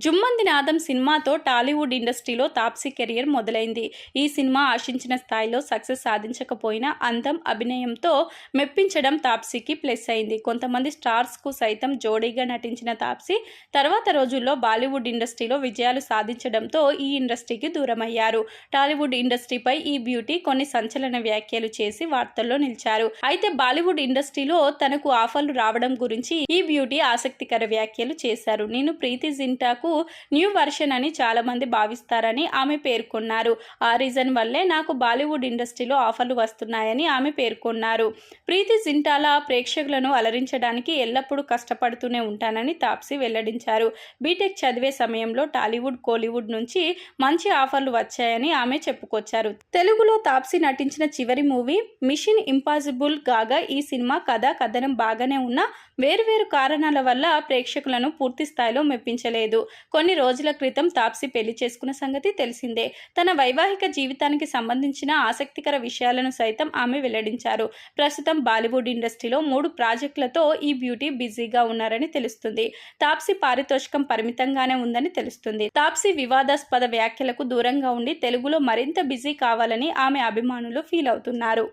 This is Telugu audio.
జుమ్మంది నాదం సినిమాతో టాలీవుడ్ ఇండస్ట్రీలో తాప్సీ కెరియర్ మొదలైంది. ఈ సినిమా ఆశించిన స్థాయిలో సక్సెస్ సాధించకపోయినా అందం, అభినయంతో మెప్పించడం తాప్సీకి ప్లస్ అయింది. కొంతమంది స్టార్స్కు సైతం జోడీగా నటించిన తాప్సీ తర్వాత రోజుల్లో బాలీవుడ్ ఇండస్ట్రీలో విజయాలు సాధించడంతో ఈ ఇండస్ట్రీకి దూరమయ్యారు. టాలీవుడ్ ఇండస్ట్రీపై ఈ బ్యూటీ కొన్ని సంచలన వ్యాఖ్యలు చేసి వార్తల్లో నిలిచారు. అయితే బాలీవుడ్ ఇండస్ట్రీలో తనకు ఆఫర్లు రావడం గురించి ఈ బ్యూటీ ఆసక్తికర వ్యాఖ్యలు చేశారు. నేను ప్రీతి జింటాకు న్యూ వర్షన్ అని చాలా మంది భావిస్తారని ఆమె పేర్కొన్నారు. ఆ రీజన్ వల్లే నాకు బాలీవుడ్ ఇండస్ట్రీలో ఆఫర్లు వస్తున్నాయని ఆమె పేర్కొన్నారు. ప్రీతి జింటాల ప్రేక్షకులను అలరించడానికి ఎల్లప్పుడూ కష్టపడుతూనే ఉంటానని తాప్సీ వెల్లడించారు. బీటెక్ చదివే సమయంలో టాలీవుడ్, కోలీవుడ్ నుంచి మంచి ఆఫర్లు వచ్చాయని ఆమె చెప్పుకొచ్చారు. తెలుగులో తాప్సీ నటించిన చివరి మూవీ మిషన్ ఇంపాసిబుల్ కాగా ఈ సినిమా కథనం బాగానే ఉన్నా వేరువేరు కారణాల వల్ల ప్రేక్షకులను పూర్తి స్థాయిలో మెప్పించలేదు. కొన్ని రోజుల క్రితం తాప్సీ పెళ్లి చేసుకున్న సంగతి తెలిసిందే. తన వైవాహిక జీవితానికి సంబంధించిన ఆసక్తికర విషయాలను సైతం ఆమె వెల్లడించారు. ప్రస్తుతం బాలీవుడ్ ఇండస్ట్రీలో 3 ప్రాజెక్టులతో ఈ బ్యూటీ బిజీగా ఉన్నారని తెలుస్తుంది. తాప్సీ పారితోషికం పరిమితంగానే ఉందని తెలుస్తుంది. తాప్సీ వివాదాస్పద వ్యాఖ్యలకు దూరంగా ఉండి తెలుగులో మరింత బిజీ కావాలని ఆమె అభిమానులు ఫీల్ అవుతున్నారు.